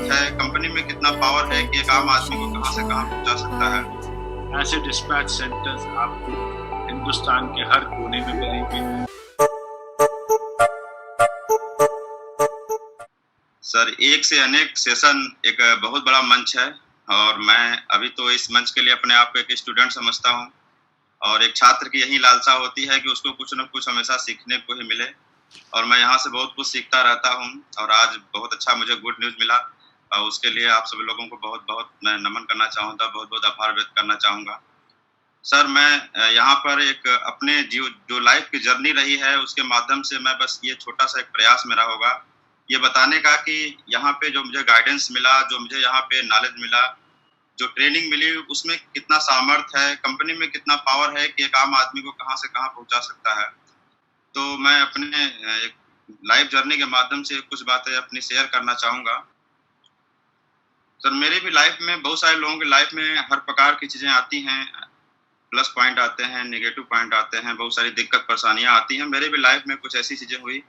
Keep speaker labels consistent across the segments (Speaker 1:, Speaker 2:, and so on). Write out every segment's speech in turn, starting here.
Speaker 1: सामर्थ्य है, कंपनी में कितना पावर है कि एक आम आदमी को कहां से कहां पहुंचा सकता है।
Speaker 2: ऐसे डिस्पैच सेंटर्स आपको हिंदुस्तान के हर कोने में मिलेंगे।
Speaker 1: सर, एक से अनेक सेशन एक बहुत बड़ा मंच है और मैं अभी तो इस मंच के लिए अपने आप को एक स्टूडेंट समझता हूँ और एक छात्र की यही लालसा होती है कि उसको कुछ न कुछ हमेशा सीखने को ही मिले और मैं यहाँ से बहुत कुछ सीखता रहता हूँ और आज बहुत अच्छा मुझे गुड न्यूज़ मिला और उसके लिए आप सभी लोगों को बहुत-बहुत मैं नमन करना चाहूँगा, बहुत-बहुत आभार व्यक्त करना चाहूँगा। सर, मैं यहाँ पर एक अपने जो लाइफ़ की जर्नी रही है उसके माध्यम से मैं बस ये छोटा-सा एक प्रयास मेरा होगा, ये बताने का कि यहाँ पे जो मुझे गाइडेंस मिला, जो मुझे यहाँ पे नॉलेज मिला, जो ट्रेनिंग मिली उसमें कितना सामर्थ्य है, कंपनी में कितना पावर है कि एक आम आदमी को कहाँ से कहाँ पहुँचा सकता है। तो मैं अपने एक लाइफ़ जर्नी के माध्यम से कुछ बातें अपनी शेयर करना चाहूँगा। सर, मेरी भी लाइफ़ में बहुत सारे लोगों की लाइफ़ में हर प्रकार की चीज़ें आती हैं, प्लस पॉइंट आते हैं, नेगेटिव पॉइंट आते हैं, बहुत सारी दिक्कत परेशानियाँ आती हैं। मेरे भी लाइफ़ में कुछ ऐसी चीज़ें हुई,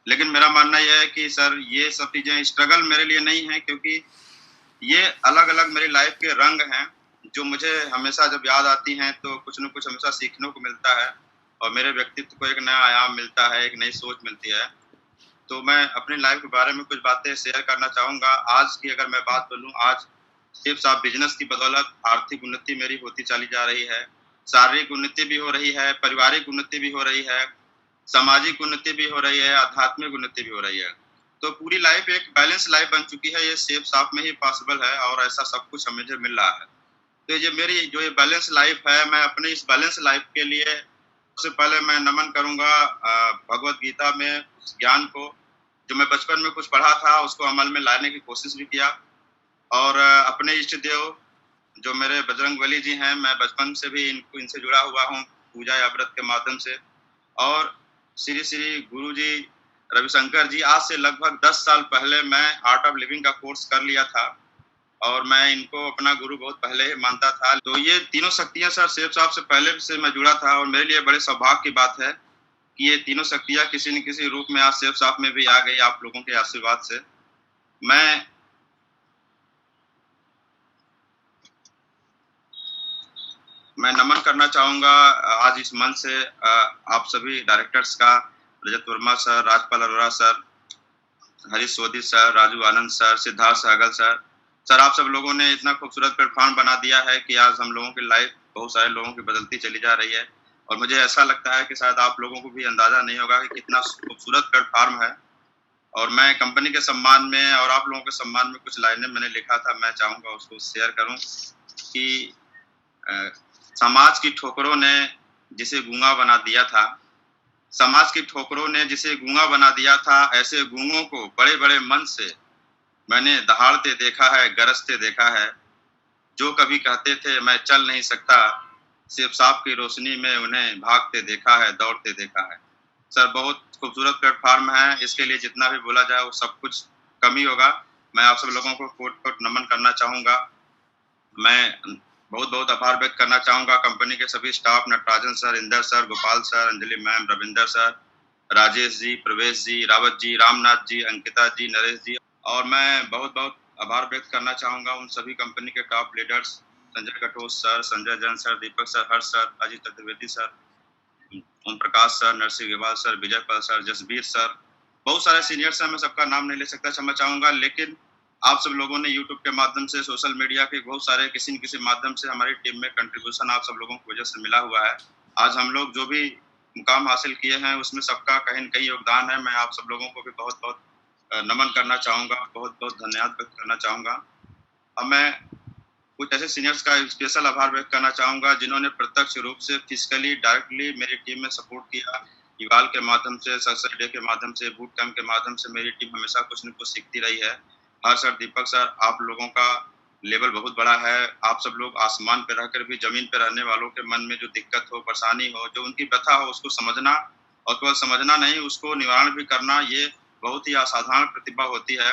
Speaker 1: लेकिन मेरा मानना ये है कि सर ये सब चीज़ें स्ट्रगल मेरे लिए नहीं है क्योंकि ये अलग-अलग मेरी लाइफ़ के रंग हैं, जो मुझे हमेशा जब याद आती हैं तो कुछ न कुछ हमेशा सीखने को मिलता है और मेरे व्यक्तित्व को एक नया आयाम मिलता है, एक नई सोच मिलती है। तो मैं अपनी लाइफ़ के बारे में कुछ बातें शेयर करना चाहूँगा। आज की अगर मैं बात बोलूँ, आज सिर्फ़ बिज़नेस की बदौलत आर्थिक उन्नति मेरी होती चली जा रही है, शारीरिक उन्नति भी हो रही है, पारिवारिक उन्नति भी हो रही है, सामाजिक उन्नति भी हो रही है, आध्यात्मिक उन्नति भी हो रही है। तो पूरी लाइफ़ एक बैलेंस लाइफ़ बन चुकी है, ये सिर्फ़ में ही पॉसिबल है और ऐसा सब कुछ मुझे मिल रहा है। तो ये मेरी जो ये बैलेंस लाइफ़ है, मैं अपने इस बैलेंस लाइफ़ के लिए सबसे पहले मैं नमन करूँगा भगवद गीता में उस ज्ञान को, जो मैं बचपन में कुछ पढ़ा था, उसको अमल में लाने की कोशिश भी किया और अपने इष्ट देव जो मेरे बजरंगबली जी हैं, मैं बचपन से भी इनसे जुड़ा हुआ हूँ, पूजा या व्रत के माध्यम से और श्री गुरुजी रविशंकर जी आज से लगभग 10 साल पहले मैं आर्ट ऑफ लिविंग का कोर्स कर लिया था और मैं इनको अपना गुरु बहुत पहले ही मानता था। तो ये तीनों शक्तियाँ सर शेख साहब से पहले से मैं जुड़ा था और मेरे लिए बड़े सौभाग्य की बात है कि ये तीनों शक्तियाँ किसी न किसी रूप में आज शेख साहब में भी आ गई आप लोगों के आशीर्वाद से। मैं मैं नमन करना चाहूँगा आज इस मंच से आप सभी डायरेक्टर्स का, Rajat Verma sir, Rajpal Arora sir, Harish Sodhi sir, Raju Anand sir, Siddharth Sehgal sir. Sir, आप सब लोगों ने इतना खूबसूरत प्लेटफ़ॉर्म बना दिया है कि आज हम लोगों की लाइफ़ बहुत सारे लोगों की बदलती चली जा रही है और मुझे ऐसा लगता है कि शायद आप लोगों को भी अंदाज़ा नहीं होगा कि कितना खूबसूरत प्लेटफ़ॉर्म है और मैं कंपनी के सम्मान में और आप लोगों के सम्मान में कुछ लाइनें मैंने लिखा था, मैं चाहूँगा उसको शेयर करूँ कि अ, समाज की ठोकरों ने जिसे गूँगा बना दिया था, समाज की ठोकरों ने जिसे गूँगा बना दिया था, ऐसे गूँगों को बड़े-बड़े मन से मैंने दहाड़ते देखा है, गरजते देखा है। जो कभी कहते थे मैं चल नहीं सकता, सिर्फ़ साँप की रोशनी में उन्हें भागते देखा है, दौड़ते देखा है। सर, बहुत खूबसूरत प्लेटफ़ॉर्म है, इसके लिए जितना भी बोला जाए वो सब कुछ कम ही होगा। मैं आप सब लोगों को कोट-कोट नमन करना चाहूँगा। मैं बहुत-बहुत आभार व्यक्त करना चाहूँगा कंपनी के सभी staff, Natarajan sir, Inder sir, Gopal sir, Anjali ma'am, Ravinder sir, Rajesh ji, Pravesh ji, Rawat ji, Ramnath ji, Ankita जी, नरेश जी और मैं बहुत-बहुत आभार व्यक्त करना चाहूँगा उन सभी कंपनी के top leaders, Sanjay Katoch sir, Sanjay Jain sir, Deepak sir, Harsh sir, Ajit Chaturvedi sir, Om Prakash sir, Narsingh Agarwal sir, Vijay Pal sir, Jasbir sir, बहुत सारे सीनियर्स हैं, मैं सबका नाम नहीं ले सकता, क्षमा चाहूँगा लेकिन आप सब लोगों ने यूट्यूब के माध्यम से, सोशल मीडिया के बहुत सारे किसी न किसी माध्यम से हमारी टीम में कंट्रीब्यूशन आप सब लोगों की वजह से मिला हुआ है। आज हम लोग जो भी मुकाम हासिल किए हैं, उसमें सबका कहीं न कहीं योगदान है। मैं आप सब लोगों को भी बहुत-बहुत नमन करना चाहूँगा, बहुत-बहुत धन्यवाद व्यक्त करना चाहूँगा। अब मैं कुछ ऐसे सीनियर्स का स्पेशल आभार व्यक्त करना चाहूँगा जिन्होंने प्रत्यक्ष रूप से फिजिकली डायरेक्टली मेरी टीम में सपोर्ट किया। इवाल के माध्यम से, सक्सेस डे के माध्यम से, बूट कैंप के माध्यम से मेरी टीम हमेशा कुछ न कुछ सीखती रही है। हर्ष सर, दीपक सर, आप लोगों का लेवल बहुत बड़ा है। आप सब लोग आसमान पे रहकर भी ज़मीन पे रहने वालों के मन में जो दिक्कत हो, परेशानी हो, जो उनकी व्यथा हो उसको समझना और केवल समझना नहीं उसको निवारण भी करना ये बहुत ही असाधारण प्रतिभा होती है।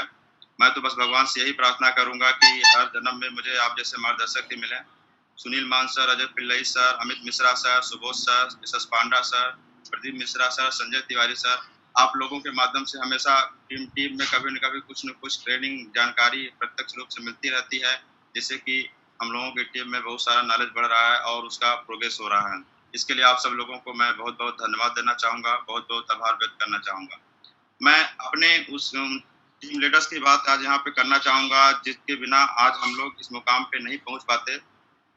Speaker 1: मैं तो बस भगवान से यही प्रार्थना करूँगा कि हर जन्म में मुझे आप जैसे मार्गदर्शक ही मिलें। Sunil Maan sir, Ajay Pillai sir, Amit Mishra sir, Subodh sir, Yashas Panda sir, Pradeep Mishra sir, Sanjay Tiwari sir, आप लोगों के माध्यम से हमेशा टीम में कभी न कभी कुछ न कुछ ट्रेनिंग जानकारी प्रत्यक्ष रूप से मिलती रहती है, जिससे कि हम लोगों की टीम में बहुत सारा नॉलेज बढ़ रहा है और उसका प्रोग्रेस हो रहा है। इसके लिए आप सब लोगों को मैं बहुत बहुत धन्यवाद देना चाहूँगा, बहुत बहुत आभार व्यक्त करना चाहूँगा। मैं अपने उस टीम लीडर्स की बात आज यहाँ पे करना चाहूँगा, जिसके बिना आज हम लोग इस मुकाम पे नहीं पहुँच पाते।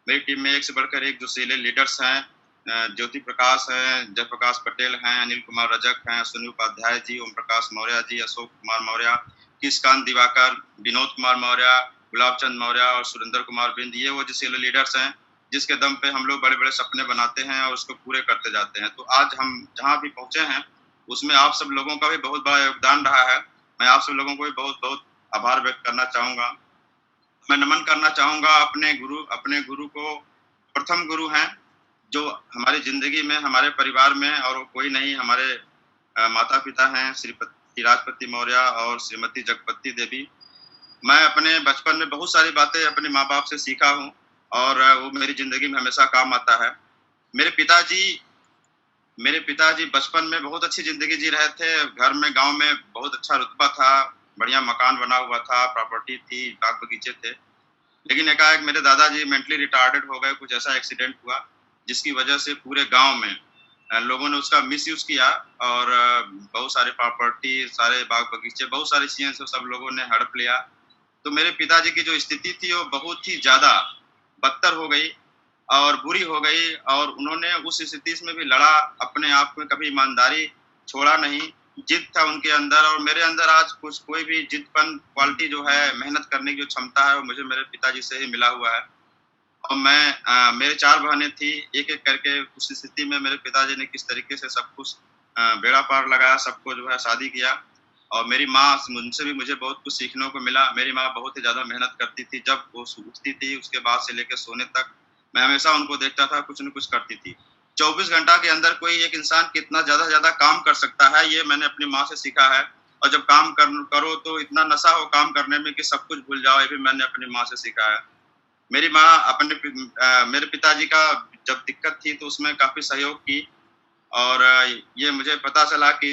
Speaker 1: मेरी टीम में एक से बढ़कर एक जोशीले लीडर्स हैं। ज्योति प्रकाश हैं, जयप्रकाश पटेल हैं, अनिल कुमार रजक हैं, सुनील उपाध्याय जी, ओम प्रकाश मौर्य जी, अशोक कुमार मौर्य, किशकांत दिवाकर, विनोद कुमार मौर्य, गुलाब चंद मौर्य और सुरेंद्र कुमार बिंद, ये वो जोशीले लीडर्स हैं जिसके दम पे हम लोग बड़े बड़े सपने बनाते हैं और उसको पूरे करते जाते हैं। तो आज हम जहाँ भी पहुंचे हैं उसमें आप सब लोगों का भी बहुत बड़ा योगदान रहा है। मैं आप सब लोगों को भी बहुत बहुत आभार व्यक्त करना चाहूँगा। मैं नमन करना चाहूँगा अपने गुरु को। प्रथम गुरु हैं जो हमारी ज़िंदगी में, हमारे परिवार में, और वो कोई नहीं, हमारे माता-पिता हैं श्रीपति राजपति मौर्य और श्रीमती जगपति देवी। मैं अपने बचपन में बहुत सारी बातें अपने माँ-बाप से सीखा हूँ और वो मेरी ज़िंदगी में हमेशा काम आता है। मेरे पिताजी बचपन में बहुत अच्छी ज़िंदगी जी रहे थे। घर में, गाँव में बहुत अच्छा रुतबा था, बढ़िया मकान बना हुआ था, प्रॉपर्टी थी, बाग-बगीचे थे। लेकिन एकाएक मेरे दादाजी मेंटली रिटार्डेड हो गए, कुछ ऐसा एक्सीडेंट हुआ जिसकी वजह से पूरे गांव में लोगों ने उसका मिसयूज किया और बहुत सारे प्रॉपर्टी, सारे बाग बगीचे, बहुत सारी चीजें सब लोगों ने हड़प लिया। तो मेरे पिताजी की जो स्थिति थी वो बहुत ही ज्यादा बदतर हो गई और बुरी हो गई और उन्होंने उस स्थिति में भी लड़ा, अपने आप में कभी ईमानदारी छोड़ा नहीं, जिद था उनके अंदर। और मेरे अंदर आज कुछ कोई भी जिदपन क्वालिटी जो है, मेहनत करने की जो क्षमता है, वो मुझे मेरे पिताजी से ही मिला हुआ है। और मैं मेरे 4 बहनें थी, एक-एक करके उस स्थिति में मेरे पिताजी ने किस तरीके से सब कुछ बेड़ा पार लगाया, सबको जो है शादी किया। और मेरी माँ, उनसे भी मुझे बहुत कुछ सीखने को मिला। मेरी माँ बहुत ही ज़्यादा मेहनत करती थी, जब वो उठती थी उसके बाद से लेकर सोने तक मैं हमेशा उनको देखता था, कुछ न कुछ करती थी। 24 घंटा के अंदर कोई एक इंसान कितना ज़्यादा काम कर सकता है, ये मैंने अपनी माँ से सीखा है। और जब काम करो तो इतना नशा हो काम करने में कि सब कुछ भूल जाओ, ये भी मैंने अपनी माँ से सीखा है। मेरी माँ मेरे पिताजी का जब दिक्कत थी तो उसमें काफ़ी सहयोग की और ये मुझे पता चला कि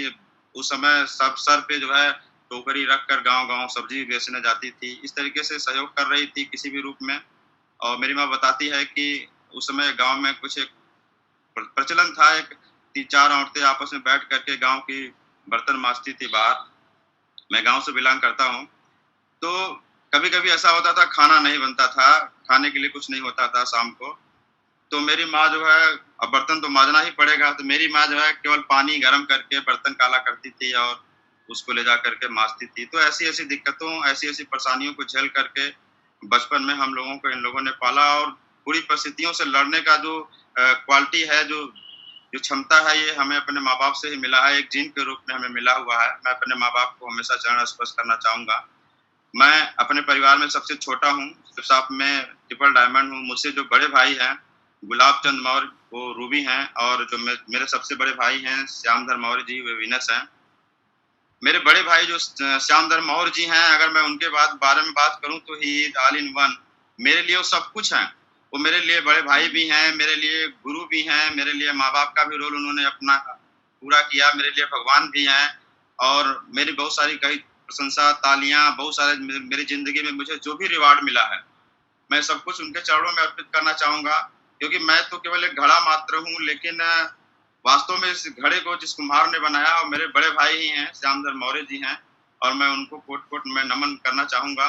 Speaker 1: उस समय सब सर पे जो है टोकरी रखकर गाँव-गाँव सब्जी बेचने जाती थी। इस तरीके से सहयोग कर रही थी किसी भी रूप में। और मेरी माँ बताती है कि उस समय गाँव में कुछ एक प्रचलन था, एक 3-4 औरतें आपस में बैठ करके गाँव की बर्तन माँजती थी बाहर। मैं गाँव से बिलॉन्ग करता हूँ। तो कभी-कभी ऐसा होता था, खाना नहीं बनता था, खाने के लिए कुछ नहीं होता था शाम को। तो मेरी माँ जो है, अब बर्तन तो माँजना ही पड़ेगा, तो मेरी माँ जो है केवल पानी गरम करके बर्तन काला करती थी और उसको ले जा करके माँजती थी। तो ऐसी-ऐसी दिक्कतों, ऐसी-ऐसी परेशानियों को झेल करके बचपन में हम लोगों को इन लोगों ने पाला और बुरी परिस्थितियों से लड़ने का जो क्वालिटी है, जो क्षमता है, ये हमें अपने माँ-बाप से ही मिला है, एक जीन के रूप में हमें मिला हुआ है। मैं अपने माँ-बाप को हमेशा चरण स्पर्श करना चाहूँगा। मैं अपने परिवार में सबसे छोटा हूँ, साथ में ट्रिपल डायमंड हूँ। मुझसे जो बड़े भाई हैं, गुलाब चंद मौर्य, वो रूबी हैं, और जो मेरे सबसे बड़े भाई हैं श्यामधर मौर्य जी, वे वीनस हैं। मेरे बड़े भाई जो श्यामधर मौर्य जी हैं, अगर मैं उनके बारे में बात करूँ तो he is all in one. मेरे लिए वो सब कुछ हैं। वो मेरे लिए बड़े भाई भी हैं, मेरे लिए गुरु भी हैं, मेरे लिए माँ-बाप का भी रोल उन्होंने अपना पूरा किया, मेरे लिए भगवान भी हैं। और मेरी बहुत सारी कई प्रशंसा, तालियां, बहुत सारे मेरी ज़िंदगी में मुझे जो भी रिवार्ड मिला है, मैं सब कुछ उनके चरणों में अर्पित करना चाहूँगा। क्योंकि मैं तो केवल एक घड़ा मात्र हूँ, लेकिन वास्तव में इस घड़े को जिस कुम्हार ने बनाया वो मेरे बड़े भाई ही हैं, श्यामधर मौर्य जी हैं, और मैं उनको कोट-कोट मैं नमन करना चाहूँगा।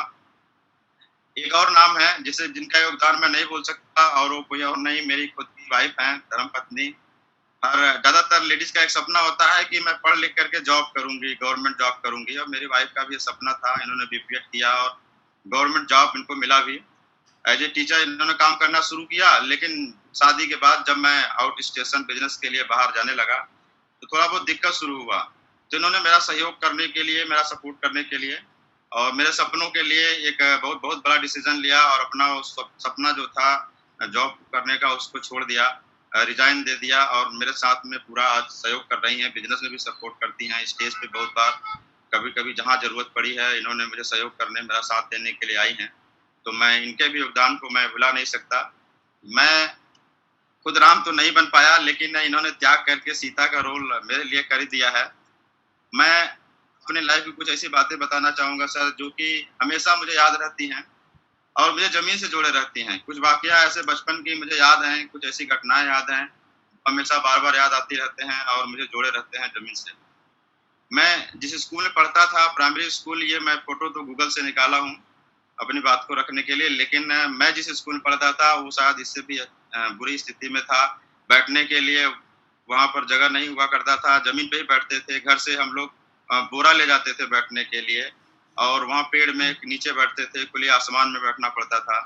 Speaker 1: एक और नाम है जिनका योगदान मैं नहीं बोल सकता, और वो कोई और नहीं, मेरी खुद की वाइफ हैं, धर्मपत्नी। और ज़्यादातर लेडीज़ का एक सपना होता है कि मैं पढ़ लिख करके जॉब करूँगी, गवर्नमेंट जॉब करूँगी, और मेरी वाइफ का भी ये सपना था। इन्होंने बीपीएड किया और गवर्नमेंट जॉब इनको मिला भी। एज ए टीचर इन्होंने काम करना शुरू किया, लेकिन शादी के बाद जब मैं आउट स्टेशन बिजनेस के लिए बाहर जाने लगा तो थोड़ा बहुत दिक्कत शुरू हुआ। तो इन्होंने मेरा सहयोग करने के लिए, मेरा सपोर्ट करने के लिए और मेरे सपनों के लिए एक बहुत बहुत बड़ा डिसीजन लिया और अपना उस सपना जो था जॉब करने का, उसको छोड़ दिया, रिजाइन दे दिया, और मेरे साथ में पूरा आज सहयोग कर रही हैं। बिजनेस में भी सपोर्ट करती हैं। स्टेज पे बहुत बार कभी-कभी जहाँ ज़रूरत पड़ी है, इन्होंने मुझे सहयोग करने, मेरा साथ देने के लिए आई हैं। तो मैं इनके भी योगदान को मैं भुला नहीं सकता। मैं खुद राम तो नहीं बन पाया, लेकिन इन्होंने त्याग करके सीता का रोल मेरे लिए कर ही दिया है। मैं अपने लाइफ की कुछ ऐसी बातें बताना चाहूँगा सर, जो कि हमेशा मुझे याद रहती हैं और मुझे ज़मीन से जुड़े रहती हैं। कुछ वाक़या ऐसे बचपन की मुझे याद हैं, कुछ ऐसी घटनाएँ याद हैं, हमेशा बार-बार याद आती रहते हैं और मुझे जोड़े रहते हैं ज़मीन से। मैं जिस स्कूल में पढ़ता था, प्राइमरी स्कूल, ये मैं फ़ोटो तो गूगल से निकाला हूँ, अपनी बात को रखने के लिए, लेकिन मैं जिस स्कूल में पढ़ता था, वो शायद इससे भी बुरी स्थिति में था। बैठने के लिए वहाँ पर जगह नहीं हुआ करता था, ज़मीन पे ही बैठते थे। घर से हम लोग बोरा ले जाते थे बैठने के लिए और वहाँ पेड़ में नीचे बैठते थे, खुले आसमान में बैठना पड़ता था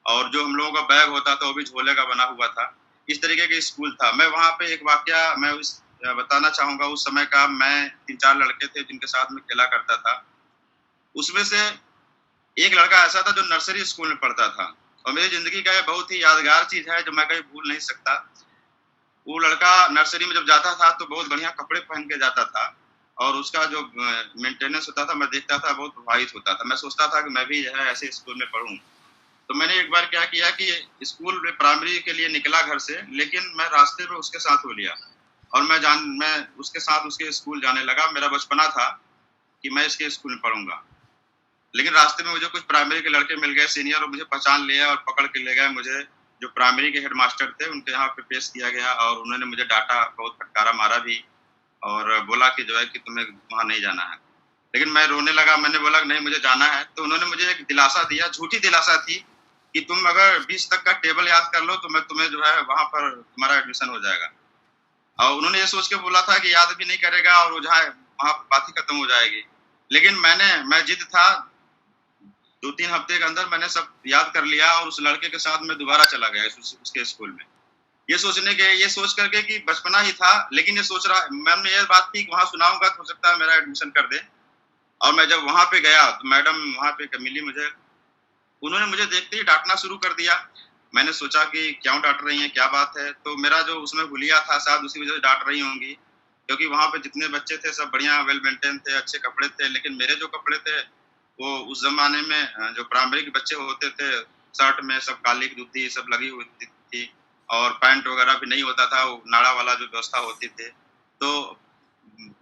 Speaker 1: और जो हम लोगों का बैग होता था, वो भी झोले का बना हुआ था। इस तरीके के स्कूल था। मैं वहाँ पे एक वाक़या मैं बताना चाहूँगा उस समय का। मैं 3-4 लड़के थे जिनके साथ में खेला करता था। उसमें से एक लड़का ऐसा था जो नर्सरी स्कूल में पढ़ता था और मेरी ज़िंदगी का ये बहुत ही यादगार चीज़ है जो मैं कभी भूल नहीं सकता। वो लड़का नर्सरी में जब जाता था तो बहुत बढ़िया कपड़े पहन के जाता था और उसका जो मेंटेनेंस होता था, मैं देखता था, बहुत प्रभावित होता था। मैं सोचता था कि मैं भी जो है ऐसे स्कूल में पढ़ूँ। तो मैंने एक बार क्या किया कि स्कूल में प्राइमरी के लिए निकला घर से, लेकिन मैं रास्ते में उसके साथ हो लिया और मैं उसके साथ उसके स्कूल जाने लगा। मेरा बचपना था कि मैं इसके स्कूल में पढ़ूँगा। लेकिन रास्ते में मुझे कुछ प्राइमरी के लड़के मिल गए सीनियर और मुझे पहचान लिया और पकड़ के ले गए मुझे। जो प्राइमरी के हेडमास्टर थे उनके यहाँ पे पेश किया गया और उन्होंने मुझे डाँटा, बहुत फटकारा, मारा भी और बोला कि जो है कि तुम्हें वहाँ नहीं जाना है। लेकिन मैं रोने लगा, मैंने बोला कि नहीं मुझे जाना है। तो उन्होंने मुझे एक दिलासा दिया, झूठी दिलासा थी कि तुम अगर 20 तक का टेबल याद कर लो तो मैं तुम्हें जो है वहाँ पर तुम्हारा एडमिशन हो जाएगा। और उन्होंने ये सोच के बोला था कि याद भी नहीं करेगा और वो जहाँ वहाँ बात ही खत्म हो जाएगी। लेकिन मैं जिद था, 2-3 हफ्ते के अंदर मैंने सब याद कर लिया और उस लड़के के साथ मैं दोबारा चला गया उसके स्कूल में। ये सोच करके कि बचपना ही था, लेकिन ये सोच रहा मन में ये बात थी कि वहाँ सुनाऊँगा तो हो सकता है मेरा एडमिशन कर दें। और मैं जब वहाँ पे गया तो मैडम वहाँ पे मिली मुझे, उन्होंने मुझे देखते ही डाँटना शुरू कर दिया। मैंने सोचा कि क्यों डाँट रही हैं, क्या बात है? तो मेरा जो उसमें हुलिया था शायद उसी वज़ह से डाँट रही होंगी, क्योंकि वहाँ पे जितने बच्चे थे सब बढ़िया वेल मेंटेन थे, अच्छे कपड़े थे, लेकिन मेरे जो कपड़े थे वो उस ज़माने में जो प्राइमरी के बच्चे होते थे, शर्ट में सब काली दूधी सब लगी हुई थी और पैंट वगैरह भी नहीं होता था, वो नाड़ा वाला जो व्यवस्था होती थी। तो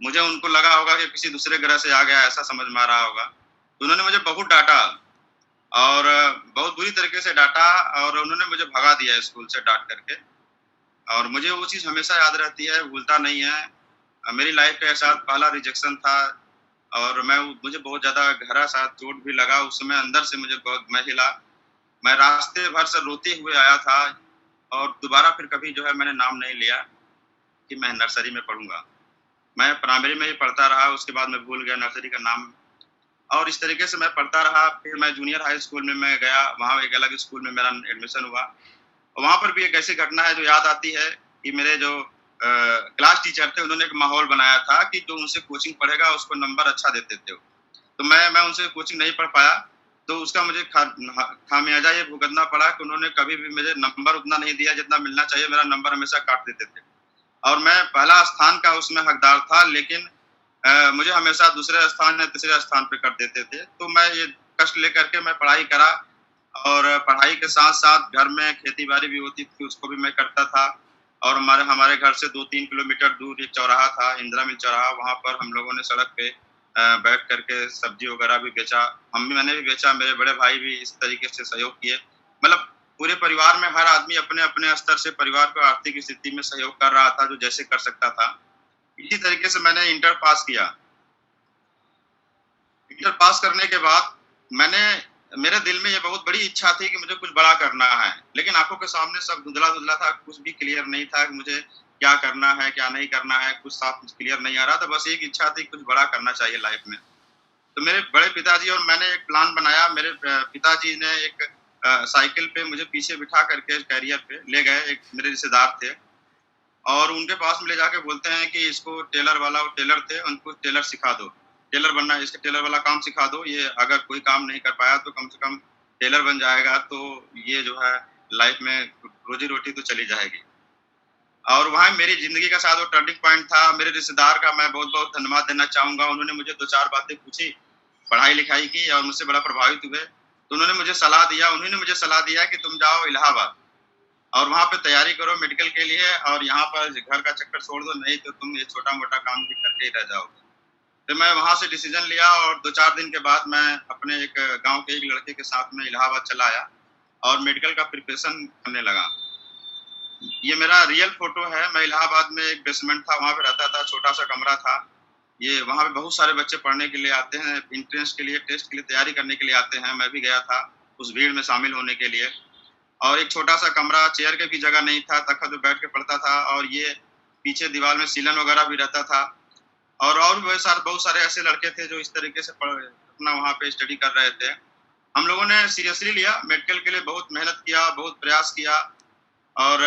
Speaker 1: मुझे उनको लगा होगा कि किसी दूसरे ग्रह से आ गया, ऐसा समझ में आ रहा होगा। तो उन्होंने मुझे बहुत डाँटा और बहुत बुरी तरीके से डाँटा और उन्होंने मुझे भगा दिया स्कूल से डाँट करके और मुझे वो चीज़ हमेशा याद रहती है, भूलता नहीं है। मेरी लाइफ़ का ऐसा पहला रिजेक्शन था और मुझे बहुत ज़्यादा गहरा सा चोट भी लगा उस समय, अंदर से मुझे बहुत मैं हिला। मैं रास्ते भर से रोते हुए आया था और दोबारा फिर कभी जो है मैंने नाम नहीं लिया कि मैं नर्सरी में पढ़ूँगा। मैं प्राइमरी में ही पढ़ता रहा, उसके बाद मैं भूल गया नर्सरी का नाम और इस तरीके से मैं पढ़ता रहा। फिर मैं जूनियर हाई स्कूल में मैं गया, वहाँ एक अलग स्कूल में मेरा एडमिशन हुआ। वहाँ पर भी एक ऐसी घटना है जो याद आती है कि मेरे जो क्लास टीचर थे उन्होंने एक माहौल बनाया था कि जो उनसे कोचिंग पढ़ेगा उसको नंबर अच्छा देते थे वो। तो मैं उनसे कोचिंग नहीं पढ़ पाया, तो उसका मुझे खामियाजा ये भुगतना पड़ा कि उन्होंने कभी भी मुझे नंबर उतना नहीं दिया जितना मिलना चाहिए, मेरा नंबर हमेशा काट देते थे। और मैं पहला स्थान का उसमें हकदार था, लेकिन मुझे हमेशा दूसरे स्थान या तीसरे स्थान पे कर देते थे। तो मैं ये कष्ट लेकर के मैं पढ़ाई करा और पढ़ाई के साथ-साथ घर में खेती-बाड़ी भी होती थी, उसको भी मैं करता था और हमारे घर से 2-3 किलोमीटर दूर एक चौराहा था, इंदिरा मिल चौराहा, वहाँ पर हम लोगों ने सड़क पे बैठ कर के सब्ज़ी वगैरह भी बेचा। मैंने भी बेचा, मेरे बड़े भाई भी इस तरीके से सहयोग किए। मतलब पूरे परिवार में हर आदमी अपने-अपने स्तर से परिवार को आर्थिक स्थिति में सहयोग कर रहा था, जो जैसे कर सकता था। इसी तरीके से मैंने इंटर पास किया। इंटर पास करने के बाद मैंने मेरे दिल में ये बहुत बड़ी इच्छा थी कि मुझे कुछ बड़ा करना है, लेकिन आँखों के सामने सब धुंधला-धुंधला था, कुछ भी क्लियर नहीं था कि मुझे क्या करना है, क्या नहीं करना है, कुछ साफ क्लियर नहीं आ रहा था। बस एक इच्छा थी, कुछ बड़ा करना चाहिए लाइफ में। तो मेरे बड़े पिताजी और मैंने एक प्लान बनाया। मेरे पिताजी ने एक साइकिल पे मुझे पीछे बिठा करके कैरियर पे ले गए, एक मेरे रिश्तेदार थे और उनके पास में ले जाके बोलते हैं कि इसको टेलर वाला, वो टेलर थे, उनको टेलर सिखा दो। टेलर बनना, इसका टेलर वाला काम सिखा दो, ये अगर कोई काम नहीं कर पाया तो कम से कम टेलर बन जाएगा, तो ये जो है लाइफ में रोज़ी-रोटी तो चली जाएगी। और वहाँ मेरी ज़िंदगी का शायद वो टर्निंग पॉइंट था। मेरे रिश्तेदार का मैं बहुत-बहुत धन्यवाद देना चाहूँगा। उन्होंने मुझे 2-4 बातें पूछी, पढ़ाई-लिखाई की और मुझसे बड़ा प्रभावित हुए। तो उन्होंने मुझे सलाह दिया कि तुम जाओ इलाहाबाद और वहाँ पे तैयारी करो मेडिकल के लिए और यहाँ पर घर का चक्कर छोड़ दो, नहीं तो तुम ये छोटा-मोटा काम भी करके ही रह जाओगे। फिर मैं वहाँ से डिसीजन लिया और 2-4 दिन के बाद मैं अपने एक गांव के एक लड़के के साथ में इलाहाबाद चला आया और मेडिकल का प्रिपरेशन करने लगा। ये मेरा रियल फोटो है। मैं इलाहाबाद में एक बेसमेंट था, वहाँ पे रहता था, छोटा सा कमरा था। ये वहाँ पे बहुत सारे बच्चे पढ़ने के लिए आते हैं, एंट्रेंस के लिए, टेस्ट के लिए तैयारी करने के लिए आते हैं। मैं भी गया था उस भीड़ में शामिल होने के लिए। और एक छोटा सा कमरा, चेयर के भी जगह नहीं था, तख्त पे बैठ के पढ़ता था। और ये पीछे दीवार में सीलन वगैरह भी रहता था। और भी बहुत सारे ऐसे लड़के थे जो इस तरीके से अपना वहाँ पे स्टडी कर रहे थे। हम लोगों ने सीरियसली लिया, मेडिकल के लिए बहुत मेहनत किया, बहुत प्रयास किया और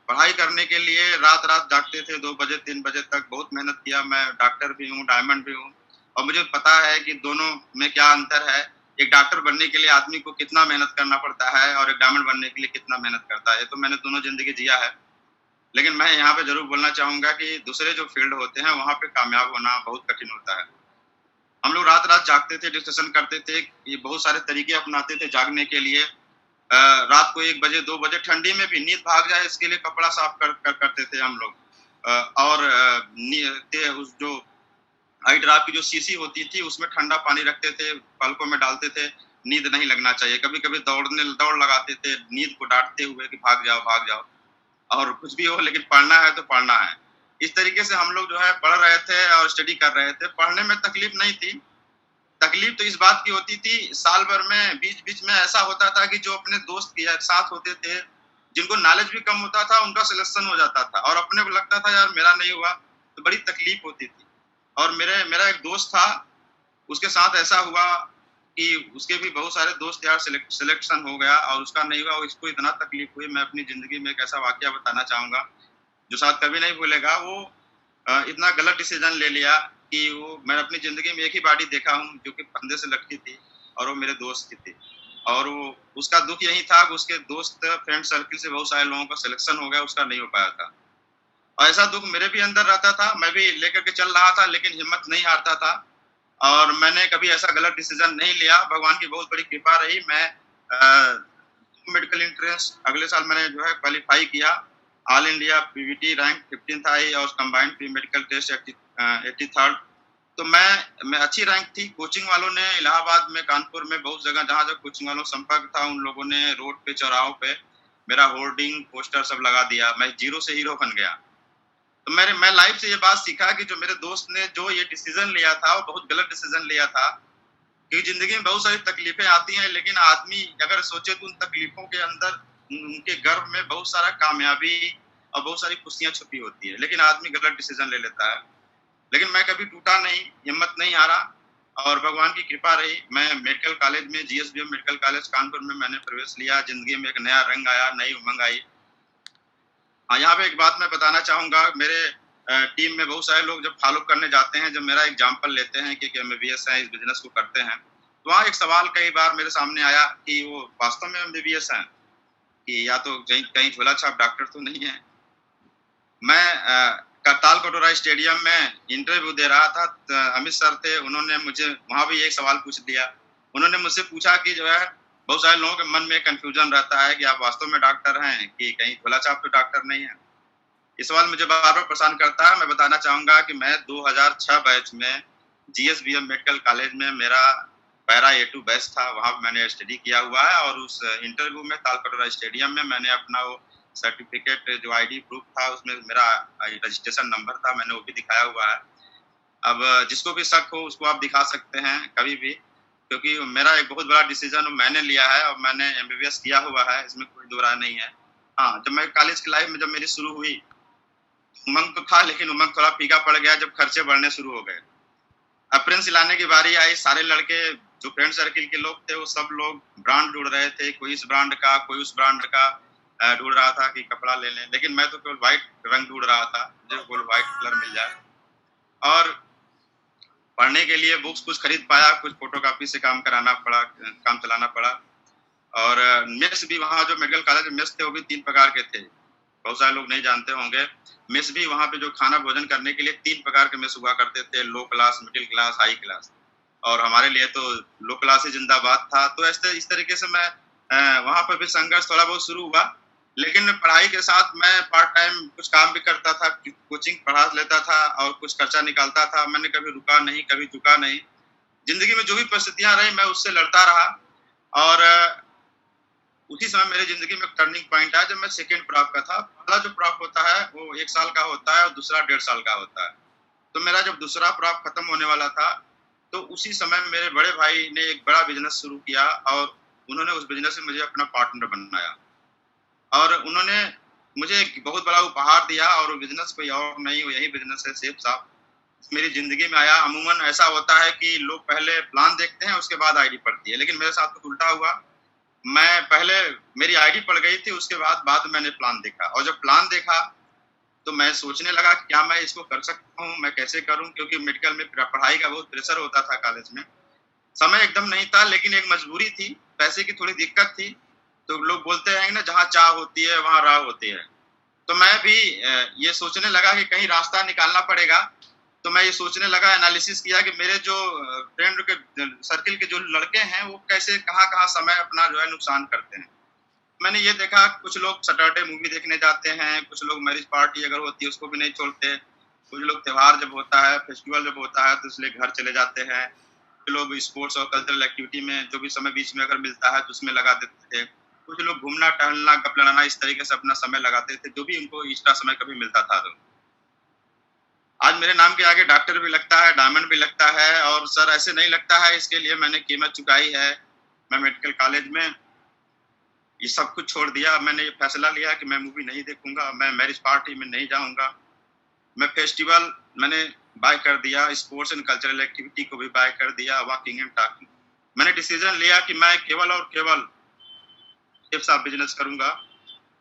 Speaker 1: पढ़ाई करने के लिए रात जागते थे, 2 बजे 3 बजे तक बहुत मेहनत किया। मैं डॉक्टर भी हूँ, डायमंड भी हूँ और मुझे पता है कि दोनों में क्या अंतर है। एक डॉक्टर बनने के लिए आदमी को कितना मेहनत करना पड़ता है और एक डायमंड बनने के लिए कितना मेहनत करता है। तो मैंने दोनों जिंदगी जिया है। लेकिन मैं यहाँ पे जरूर बोलना चाहूंगा कि दूसरे जो फील्ड होते हैं वहाँ पे कामयाब होना बहुत कठिन होता है। हम लोग रात जागते थे, डिस्कशन करते थे, ये बहुत सारे तरीके अपनाते थे जागने के लिए। रात को 1 बजे 2 बजे ठंडी में भी नींद भाग जाए इसके लिए कपड़ा साफ करते थे हम लोग। और उस जो हाई ड्राफ्ट की जो शीशी होती थी उसमें ठंडा पानी रखते थे, पलकों में डालते थे, नींद नहीं लगना चाहिए। कभी कभी दौड़ लगाते थे नींद को डांटते हुए कि भाग जाओ और कुछ भी हो लेकिन पढ़ना है तो पढ़ना है। इस तरीके से हम लोग जो है पढ़ रहे थे और स्टडी कर रहे थे। पढ़ने में तकलीफ नहीं थी। तकलीफ तो इस बात की होती थी, साल भर में बीच में ऐसा होता था कि जो अपने दोस्त के साथ होते थे, जिनको नॉलेज भी कम होता था, उनका सिलेक्शन हो जाता था और अपने को लगता था यार मेरा नहीं हुआ, तो बड़ी तकलीफ होती थी। और मेरा एक दोस्त था, उसके साथ ऐसा हुआ कि उसके भी बहुत सारे दोस्त यार सिलेक्शन हो गया और उसका नहीं हुआ, इसको इतना तकलीफ हुई। मैं अपनी जिंदगी में एक ऐसा वाकया बताना चाहूंगा जो शायद कभी नहीं भूलेगा। वो इतना गलत डिसीजन ले लिया कि मैं अपनी जिंदगी में एक ही बॉडी देखा हूँ जो कि फंदे से लटकी थी और वो मेरे दोस्त की थी। और वो उसका दुख यही था कि उसके दोस्त फ्रेंड सर्किल से बहुत सारे लोगों का सिलेक्शन हो गया, उसका नहीं हो पाया था। और ऐसा दुख मेरे भी अंदर रहता था, मैं भी लेकर के चल रहा था लेकिन हिम्मत नहीं हारता था और मैंने कभी ऐसा गलत डिसीजन नहीं लिया। भगवान की बहुत बड़ी कृपा रही। मैं मेडिकल एंट्रेंस अगले साल मैंने जो है क्वालिफाई किया। All India Pvt rank 15th आई और combined pre medical test 83rd। तो मैं अच्छी रैंक थी। कोचिंग वालों ने इलाहाबाद में, कानपुर में, बहुत जगह जहाँ जहाँ कोचिंग वालों संपर्क था, उन लोगों ने रोड पे, चौराहों पे मेरा होर्डिंग पोस्टर सब लगा दिया। मैं जीरो से हीरो बन गया। तो मैं लाइफ से ये बात सीखा कि जो मेरे दोस्त ने जो ये डिसीजन लिया था वो बहुत गलत डिसीजन लिया था। क्योंकि जिंदगी में बहुत सारी तकलीफें आती हैं लेकिन आदमी अगर सोचे तो उन तकलीफों के अंदर, उनके गर्भ में बहुत सारा कामयाबी और बहुत सारी खुशियां छुपी होती है। लेकिन आदमी गलत डिसीजन ले लेता है। लेकिन मैं कभी टूटा नहीं, हिम्मत नहीं हारा और भगवान की कृपा रही। मैं मेडिकल कॉलेज में, GSBM मेडिकल कॉलेज कानपुर में मैंने प्रवेश लिया। जिंदगी में एक नया रंग आया, नई उमंग आई। यहाँ पे एक बात मैं बताना चाहूंगा, मेरे टीम में बहुत सारे लोग जब फॉलो करने जाते हैं, जब मेरा एग्जाम्पल लेते हैं कि MBBS है, इस बिजनेस को करते हैं, तो वहाँ एक सवाल कई बार मेरे सामने आया कि वो वास्तव में MBBS है कि या तो कहीं झोला छाप डॉक्टर तो नहीं है। मैं करताल कटोरा स्टेडियम में इंटरव्यू दे रहा था, अमित सर थे, उन्होंने मुझे वहाँ भी एक सवाल पूछ दिया। उन्होंने मुझसे पूछा कि जो है बहुत सारे लोगों के मन में कंफ्यूजन रहता है कि आप वास्तव में डॉक्टर हैं कि कहीं झोला छाप तो डॉक्टर नहीं है। ये सवाल मुझे बार बार परेशान करता है। मैं बताना चाहूंगा कि मैं 2006 बैच में GSBM मेडिकल कॉलेज में मेरा पैरा A2 बैच था, वहाँ मैंने स्टडी किया हुआ है। और उस इंटरव्यू में ताल कटोरा स्टेडियम में मैंने अपना वो सर्टिफिकेट जो ID प्रूफ था उसमें मेरा रजिस्ट्रेशन नंबर था, मैंने वो भी दिखाया हुआ है। अब जिसको भी शक हो उसको आप दिखा सकते हैं कभी भी, क्योंकि मेरा एक बहुत बड़ा डिसीजन मैंने लिया है और मैंने MBBS किया हुआ है, इसमें कोई दो राय नहीं है। हाँ, जब मैं कॉलेज की लाइफ में जब मेरी शुरू हुई, उमंग तो था लेकिन उमंग थोड़ा फीका पड़ गया जब खर्चे बढ़ने शुरू हो गए। अप्रेंस सिलाने की बारी आई। सारे लड़के जो फ्रेंड सर्किल के लोग थे वो सब लोग ब्रांड ढूंढ रहे थे, कोई इस ब्रांड का, कोई उस ब्रांड का ढूंढ रहा था कि कपड़ा ले लें। लेकिन मैं तो केवल व्हाइट रंग ढूंढ रहा था, जो केवल व्हाइट कलर मिल जाए। और पढ़ने के लिए बुक्स कुछ खरीद पाया, कुछ फोटोकॉपी से काम चलाना पड़ा। और मेस भी वहाँ जो मेडिकल कॉलेज मेस थे वो भी 3 प्रकार के थे, बहुत सारे लोग नहीं जानते होंगे। मेस भी वहाँ पे जो खाना भोजन करने के लिए 3 प्रकार के मेस हुआ करते थे, low class, middle class, high class. और हमारे लिए तो लो क्लास ही जिंदाबाद था। तो इस तरीके से मैं वहाँ पर भी संघर्ष थोड़ा बहुत शुरू हुआ। लेकिन पढ़ाई के साथ मैं पार्ट टाइम कुछ काम भी करता था, कोचिंग पढ़ा लेता था और कुछ खर्चा निकालता था। मैंने कभी रुका नहीं, कभी झुका नहीं। जिंदगी में जो भी परिस्थितियां रही मैं उससे लड़ता रहा और उसी समय मेरी जिंदगी में टर्निंग पॉइंट आया जब मैं सेकेंड क्रॉप का था। पहला जो क्रॉप होता है वो 1 साल का होता है और दूसरा 1.5 साल का होता है। तो मेरा जब दूसरा क्रॉप खत्म होने वाला था तो उसी समय मेरे बड़े भाई ने एक बड़ा बिजनेस शुरू किया और उन्होंने उस बिजनेस में मुझे अपना पार्टनर बनाया और उन्होंने मुझे एक बहुत बड़ा उपहार दिया और वो बिजनेस कोई और नहीं, वो यही बिजनेस है सेफ साहब। मेरी जिंदगी में आया। अमूमन ऐसा होता है कि लोग पहले प्लान देखते हैं उसके बाद आईडी पड़ती है, लेकिन मेरे साथ कुछ उल्टा हुआ। मैं पहले मेरी आईडी पड़ गई थी, उसके बाद मैंने प्लान देखा और जब प्लान देखा तो मैं सोचने लगा कि क्या मैं इसको कर सकता हूँ, मैं कैसे करूँ, क्योंकि मेडिकल में पढ़ाई का बहुत प्रेशर होता था कॉलेज में। समय एकदम नहीं था लेकिन एक मजबूरी थी, पैसे की थोड़ी दिक्कत थी। तो लोग बोलते हैं ना जहाँ चाह होती है वहाँ राह होती है। तो मैं भी ये सोचने लगा कि कहीं रास्ता निकालना पड़ेगा। तो मैं ये सोचने लगा, एनालिसिस किया कि मेरे जो फ्रेंड के सर्किल के जो लड़के हैं वो कैसे कहाँ समय अपना जो है नुकसान करते हैं। मैंने ये देखा कुछ लोग सैटरडे मूवी देखने जाते हैं, कुछ लोग मैरिज पार्टी अगर होती है उसको भी नहीं छोड़ते, कुछ लोग त्योहार जब होता है, फेस्टिवल जब होता है तो इसलिए घर चले जाते हैं, कुछ लोग स्पोर्ट्स और कल्चरल एक्टिविटी में जो भी समय बीच में अगर मिलता है तो उसमें लगा देते थे, कुछ लोग घूमना टहलना गप लड़ाना इस तरीके से अपना समय लगाते थे, जो भी उनको एक्स्ट्रा समय कभी मिलता था। तो आज मेरे नाम के आगे डॉक्टर भी लगता है, डायमंड भी लगता है और सर ऐसे नहीं लगता है, इसके लिए मैंने कीमत चुकाई है। मैं मेडिकल कॉलेज में ये सब कुछ छोड़ दिया। मैंने ये फैसला लिया कि मैं मूवी नहीं देखूंगा, मैं मैरिज पार्टी में नहीं जाऊंगा, मैं फेस्टिवल मैंने बाय कर दिया, स्पोर्ट्स एंड कल्चरल एक्टिविटी को भी बाय कर दिया, वॉकिंग एंड टॉकिंग। मैंने डिसीजन लिया कि मैं केवल और केवल सेफ साहब बिजनेस करूंगा,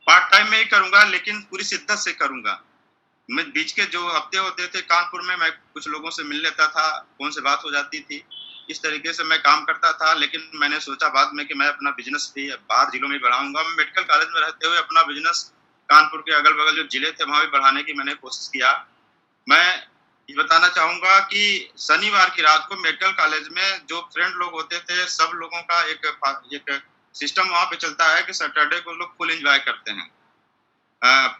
Speaker 1: पार्ट टाइम में ही करूंगा लेकिन पूरी शिद्दत से करूंगा। मैं बीच के जो हफ्ते होते थे कानपुर में मैं कुछ लोगों से मिल लेता था, फोन से बात हो जाती थी, इस तरीके से मैं काम करता था। लेकिन मैंने सोचा बाद में कि मैं अपना बिजनेस भी बाहर जिलों में बढ़ाऊंगा। मैं मेडिकल कॉलेज में रहते हुए अपना बिजनेस कानपुर के अगल बगल जो जिले थे वहां भी बढ़ाने की मैंने कोशिश किया। मैं ये बताना चाहूंगा कि शनिवार की रात को मेडिकल कॉलेज में जो फ्रेंड लोग होते थे सब लोगों का एक सिस्टम वहां पे चलता है कि सैटरडे को लोग फुल एंजॉय करते हैं,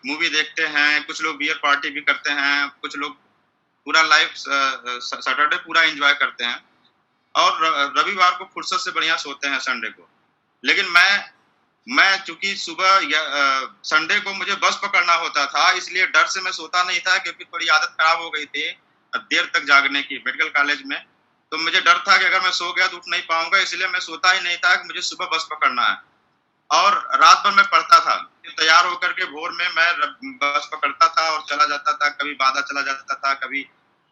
Speaker 1: मूवी देखते हैं, कुछ लोग बियर पार्टी भी करते हैं, कुछ लोग पूरा लाइफ सैटरडे पूरा एंजॉय करते हैं और रविवार को फुर्सत से बढ़िया सोते हैं संडे को। लेकिन मैं चूंकि सुबह संडे को मुझे बस पकड़ना होता था, इसलिए डर से मैं सोता नहीं था क्योंकि थोड़ी आदत खराब हो गई थी देर तक जागने की मेडिकल कॉलेज में। तो मुझे डर था कि अगर मैं सो गया तो उठ नहीं पाऊंगा, इसलिए मैं सोता ही नहीं था कि मुझे सुबह बस पकड़ना है। और रात भर मैं पढ़ता था, तैयार होकर के भोर में मैं बस पकड़ता था और चला जाता था। कभी बांदा चला जाता था, कभी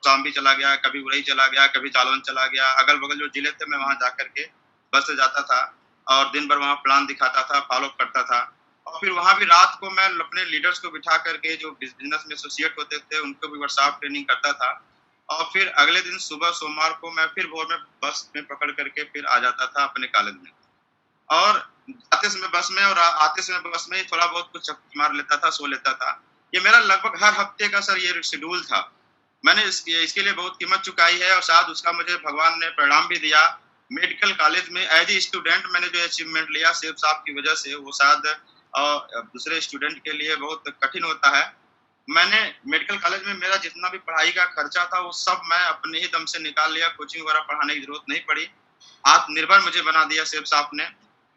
Speaker 1: शामली चला गया, कभी उरई चला गया, कभी जालौन चला गया। अगल बगल जो जिले थे मैं वहां जाकर के बस से जाता था और दिन भर वहां प्लान दिखाता था, फॉलो करता था। और फिर वहां भी रात को मैं अपने लीडर्स को बिठा करके जो बिजनेस में एसोसिएट होते थे उनको भी वर्कशॉप ट्रेनिंग करता था। और फिर अगले दिन सुबह सोमवार को मैं फिर भोर में बस में पकड़ करके फिर आ जाता था अपने कॉलेज में। और जाते समय बस में और आते समय बस में थोड़ा बहुत कुछ मार लेता था, सो लेता था। ये मेरा लगभग हर हफ्ते का सर ये शेड्यूल था। मैंने इसके लिए बहुत कीमत चुकाई है और शायद उसका मुझे भगवान ने परिणाम भी दिया। मेडिकल कॉलेज में एज ए स्टूडेंट मैंने जो अचीवमेंट लिया सेफ साहब की वजह से, वो शायद दूसरे स्टूडेंट के लिए बहुत कठिन होता है। मैंने मेडिकल कॉलेज में मेरा जितना भी पढ़ाई का खर्चा था वो सब मैं अपने ही दम से निकाल लिया, कोचिंग वगैरह पढ़ाने की जरूरत नहीं पड़ी। आत्मनिर्भर मुझे बना दिया सेफ साहब ने।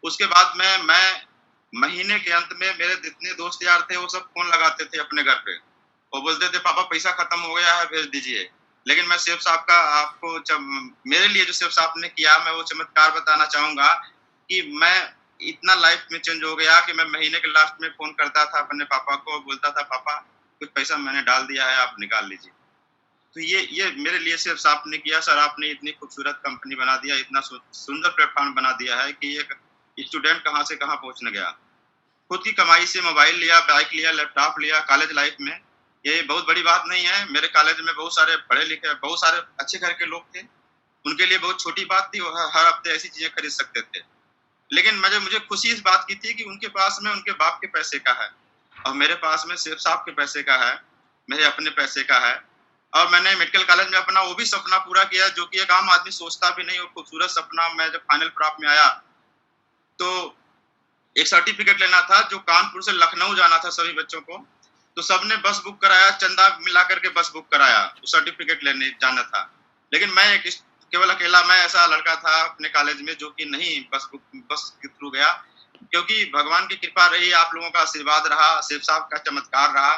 Speaker 1: उसके बाद में मैं महीने के अंत में मेरे जितने दोस्त यार थे वो सब फोन लगाते थे अपने घर पे, वो बोलते थे पापा पैसा खत्म हो गया है भेज दीजिए। लेकिन मैं सेफ साहब का आपको मेरे लिए जो सेफ साहब ने किया मैं वो चमत्कार बताना चाहूंगा कि मैं इतना लाइफ में चेंज हो गया कि मैं महीने के लास्ट में फोन करता था अपने पापा को, बोलता था पापा कुछ पैसा मैंने डाल दिया है आप निकाल लीजिए। तो ये मेरे लिए सिर्फ साहब ने किया। सर आपने इतनी खूबसूरत कंपनी बना दिया, इतना सुंदर प्लेटफॉर्म बना दिया है कि एक स्टूडेंट कहाँ से कहाँ पहुंचने गया। खुद की कमाई से मोबाइल लिया, बाइक लिया, लैपटॉप लिया कॉलेज लाइफ में। ये बहुत बड़ी बात नहीं है। मेरे कॉलेज में बहुत सारे पढ़े लिखे, बहुत सारे अच्छे घर के लोग थे, उनके लिए बहुत छोटी बात थी, वो हर हफ्ते ऐसी चीजें खरीद सकते थे। लेकिन मुझे खुशी इस बात की थी कि उनके पास में उनके बाप के पैसे का है और मेरे पास में सेफ साहब के पैसे का है, मेरे अपने पैसे का है। और मैंने मेडिकल कॉलेज में अपना वो भी सपना पूरा किया जो कि एक आम आदमी सोचता भी नहीं। वो खूबसूरत सपना मैं जब फाइनल क्रॉप में आया तो एक सर्टिफिकेट लेना था जो कानपुर से लखनऊ जाना था सभी बच्चों को, तो सबने बस बुक कराया, चंदा मिला करके बस बुक कराया, वो सर्टिफिकेट लेने जाना था। लेकिन मैं केवल अकेला मैं ऐसा लड़का था अपने कॉलेज में जो कि नहीं बस के थ्रू गया, क्योंकि भगवान की कृपा रही, आप लोगों का आशीर्वाद रहा, सेठ साहब का चमत्कार रहा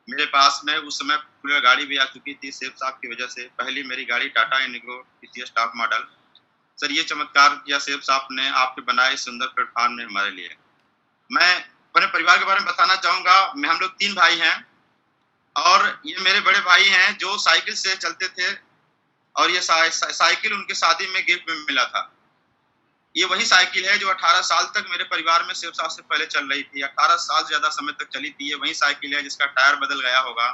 Speaker 1: मेरे पास में। उस समय पूरी गाड़ी भी आ चुकी थी सेठ साहब की वजह से, पहली मेरी गाड़ी Tata Indigo TCS top model. Sir ये चमत्कार किया सेठ साहब ने आपके बनाए सुंदर प्लेटफॉर्म में हमारे लिए। मैं अपने परिवार के बारे में बताना चाहूंगा। हम लोग 3 भाई हैं और ये मेरे बड़े भाई हैं जो साइकिल से चलते थे, और ये साइकिल उनकी शादी में गिफ्ट में मिला था। ये वही साइकिल है जो 18 साल तक मेरे परिवार में सेठ साहब से पहले चल रही थी, 18 साल से ज्यादा समय तक चली थी। ये वही साइकिल है जिसका टायर बदल गया होगा,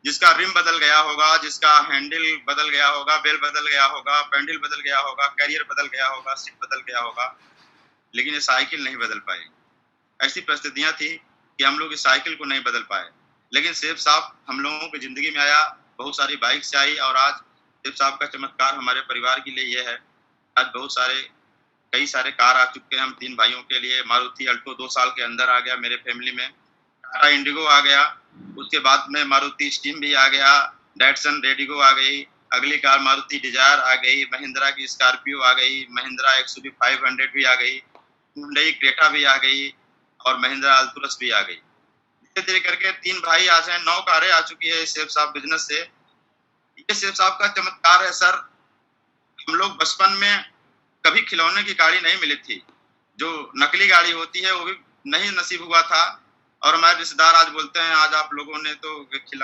Speaker 1: जिसका रिम बदल गया होगा, जिसका हैंडल बदल गया होगा, बेल बदल गया होगा, पैंडल बदल गया होगा, कैरियर बदल गया होगा, सीट बदल गया होगा, लेकिन ये साइकिल नहीं बदल पाई। ऐसी परिस्थितियां थी कि हम लोग इस साइकिल को नहीं बदल पाए, लेकिन सेठ साहब हम लोगों की जिंदगी में आया, बहुत सारी बाइक से आई, और आज सेठ साहब का चमत्कार हमारे परिवार के लिए ये है, आज बहुत सारे कई सारे कार आ चुके हैं हम 3 भाइयों के लिए। मारुति अल्टो 2 साल के अंदर आ गया मेरे फैमिली में, टाटा इंडिगो आ गया, उसके बाद में मारुति स्टीम भी आ गया, डैटसन रेडिगो आ गई, अगली कार मारुति डिजायर आ गई, महिंद्रा की स्कॉर्पियो आ गई, महिंद्रा एक्सयूवी 500 भी आ गई, हुंडई क्रेटा भी आ गई, और महिंद्रा अल्टुरस भी आ गई। धीरे धीरे करके 3 भाई आज हैं, 9 कारें आ चुकी है सेठ साहब बिजनेस से। ये सेठ साहब का चमत्कार है सर। हम लोग बचपन में कभी खिलौने की गाड़ी नहीं मिली थी, जो नकली गाड़ी होती है वो भी नहीं नसीब हुआ था, और हमारे रिश्तेदार आज बोलते हैं आज आप लोगों ने तो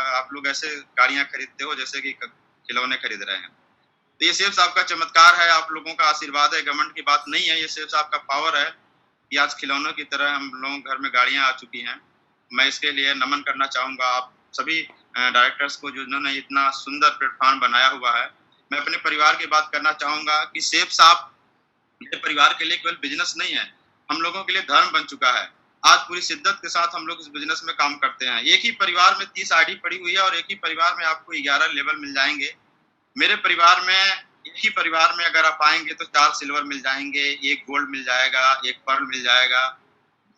Speaker 1: आप लोग ऐसे गाड़ियां खरीदते हो जैसे कि खिलौने खरीद रहे हैं। तो ये सेठ साहब का चमत्कार है, आप लोगों का आशीर्वाद है, घमंड की बात नहीं है, ये सेठ साहब का पावर है कि आज खिलौनों की तरह हम लोगों के घर में गाड़ियां आ चुकी हैं। मैं इसके लिए नमन करना चाहूंगा आप सभी डायरेक्टर्स को जिन्होंने इतना सुंदर प्लेटफॉर्म बनाया हुआ है। मैं अपने परिवार की बात करना चाहूंगा कि सेठ साहब मेरे परिवार के लिए केवल बिजनेस नहीं है, हम लोगों के लिए धर्म बन चुका है। आज पूरी शिद्दत के साथ हम लोग इस बिजनेस में काम करते हैं। एक ही परिवार में 30 आईडी पड़ी हुई है, और एक ही परिवार में आपको 11 लेवल मिल जाएंगे। मेरे परिवार में एक ही परिवार में अगर आप आएंगे तो 4 सिल्वर मिल जाएंगे, 1 गोल्ड मिल जाएगा, 1 पर्ल मिल जाएगा,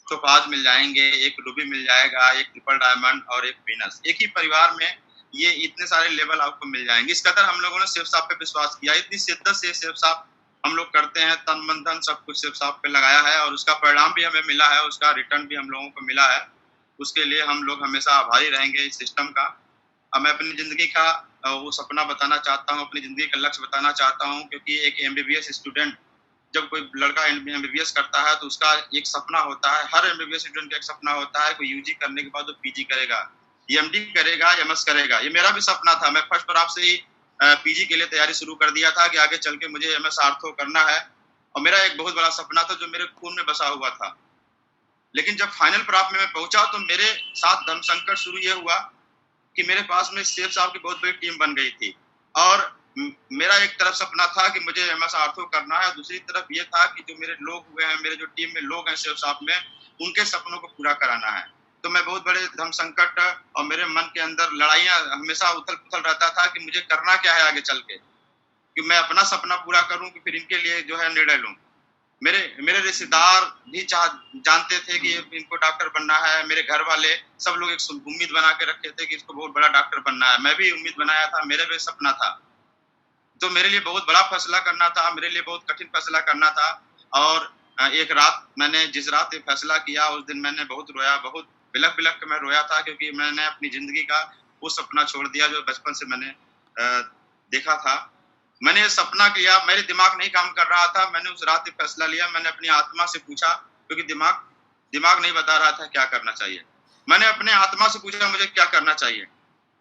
Speaker 1: टोपाज मिल जाएंगे, 1 रूबी मिल जाएगा, 1 ट्रिपल डायमंड और 1 वीनस। एक ही परिवार में ये इतने सारे लेवल आपको मिल जाएंगे। इस कदर हम लोगों ने सेठ साहब पे विश्वास किया, इतनी शिद्दत से सेठ साहब हम लोग करते हैं, तन मन धन सब कुछ सेठ साहब पे लगाया है, और उसका परिणाम भी हमें मिला है, उसका रिटर्न भी हम लोगों को मिला है। उसके लिए हम लोग हमेशा आभारी रहेंगे इस सिस्टम का। अब मैं अपनी जिंदगी का वो सपना बताना चाहता हूँ, अपनी जिंदगी का लक्ष्य बताना चाहता हूँ, क्योंकि एक एमबीबीएस स्टूडेंट, जब कोई लड़का एमबीबीएस करता है तो उसका एक सपना होता है, हर एमबीबीएस स्टूडेंट का एक सपना होता है, कोई यूजी करने के बाद वो पीजी करेगा, एमडी करेगा, एमएस करेगा। ये मेरा भी सपना था। मैं फर्स्ट ड्राफ्ट से ही पीजी के लिए तैयारी शुरू कर दिया था कि आगे चल के मुझे एमएस आर्थो करना है, और मेरा एक बहुत बड़ा सपना था जो मेरे खून में बसा हुआ था। लेकिन जब फाइनल ड्राफ्ट में मैं पहुंचा तो मेरे साथ धर्म संकट शुरू ये हुआ कि मेरे पास में सेठ साहब की बहुत बड़ी टीम बन गई थी, और मेरा एक तरफ सपना था कि मुझे एमएस आर्थो करना है, दूसरी तरफ ये था कि जो मेरे लोग हुए हैं, मेरे जो टीम में लोग हैं सेठ साहब में, उनके सपनों को पूरा कराना है। तो मैं बहुत बड़े धर्म संकट और मेरे मन के अंदर लड़ाइयां हमेशा उथल पुथल रहता था कि मुझे करना क्या है आगे चल के, कि मैं अपना सपना पूरा करूं कि फिर इनके लिए जो है निर्णय लूं। मेरे रिश्तेदार भी जानते थे कि इनको डॉक्टर बनना है, मेरे घर वाले सब लोग एक उम्मीद बना के रखे थे कि इसको बहुत बड़ा डॉक्टर बनना है। मैं भी उम्मीद बनाया था, मेरे भी सपना था। तो मेरे लिए बहुत बड़ा फैसला करना था, मेरे लिए बहुत कठिन फैसला करना था, और एक रात मैंने जिस रात ये फैसला किया उस दिन मैंने बहुत रोया, बहुत बिलख बिलख के मैं रोया था, क्योंकि मैंने अपनी जिंदगी का वो सपना छोड़ दिया जो बचपन से मैंने देखा था। मैंने सपना किया, मेरे दिमाग नहीं काम कर रहा था, मैंने उस रात फैसला लिया। मैंने अपनी आत्मा से पूछा, क्योंकि दिमाग नहीं बता रहा था क्या करना चाहिए। मैंने अपने आत्मा से पूछा मुझे क्या करना चाहिए,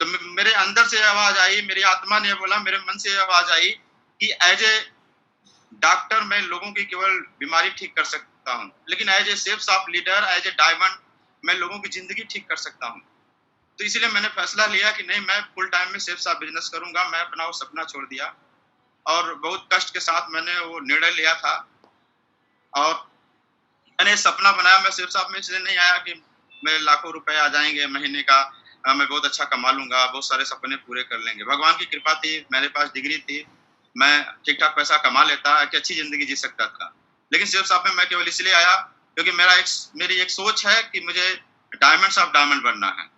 Speaker 1: तो मेरे अंदर से आवाज आई, मेरी आत्मा ने बोला, मेरे मन से आवाज आई कि एज ए डॉक्टर मैं लोगों की केवल बीमारी ठीक कर सकता हूँ, लेकिन as a sales of leader, as a diamond मैं लोगों की जिंदगी ठीक कर सकता हूँ। तो इसलिए मैंने फैसला लिया कि नहीं, मैं फुल टाइम में सेल्स ऑफ बिजनेस करूंगा। मैं अपना वो सपना छोड़ दिया, और बहुत कष्ट के साथ मैंने वो निर्णय लिया था, और मैंने सपना बनाया। मैं सेल्स ऑफ में इसलिए नहीं आया कि मेरे लाखों रुपए आ जाएंगे महीने का, मैं बहुत अच्छा कमा लूंगा, बहुत सारे सपने पूरे कर लेंगे। भगवान की कृपा थी, मेरे पास डिग्री थी, मैं ठीक ठाक पैसा कमा लेता कि अच्छी जिंदगी जी सकता था। लेकिन सेल्स ऑफ में मैं केवल इसलिए आया क्योंकि मेरी एक सोच है कि मुझे डायमंड्स ऑफ डायमंड बनना है।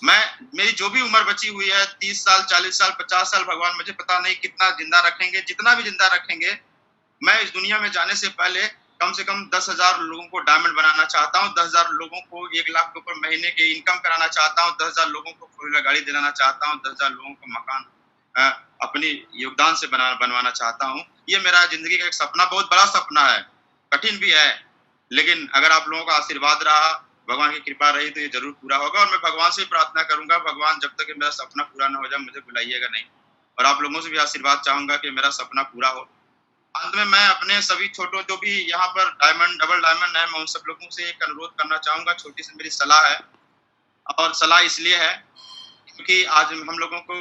Speaker 1: मेरी जो भी उम्र बची हुई है, 30 साल, 40 साल, 50 साल, भगवान मुझे पता नहीं कितना जिंदा रखेंगे, जितना भी जिंदा रखेंगे, मैं इस दुनिया में जाने से पहले कम से कम 10,000 लोगों को डायमंड बनाना चाहता हूँ, 10,000 लोगों को 1 लाख के ऊपर महीने के इनकम कराना चाहता हूँ, 10,000 लोगों को 4 व्हीलर गाड़ी दिलाना चाहता हूँ, 10,000 लोगों को मकान अपनी योगदान से बनवाना चाहता हूँ। ये मेरा जिंदगी का एक सपना, बहुत बड़ा सपना है, कठिन भी है, लेकिन अगर आप लोगों का आशीर्वाद रहा, भगवान की कृपा रही तो ये जरूर पूरा होगा। और मैं भगवान से प्रार्थना करूंगा, भगवान जब तक मेरा सपना पूरा ना हो जाए मुझे बुलाइएगा नहीं, और आप लोगों से भी आशीर्वाद चाहूंगा कि मेरा सपना पूरा हो। अंत में मैं अपने सभी छोटों जो भी यहाँ पर डायमंड, डबल डायमंड है, मैं उन सब लोगों से एक अनुरोध करना चाहूंगा, छोटी सी मेरी सलाह है, और सलाह इसलिए है क्योंकि आज हम लोगों को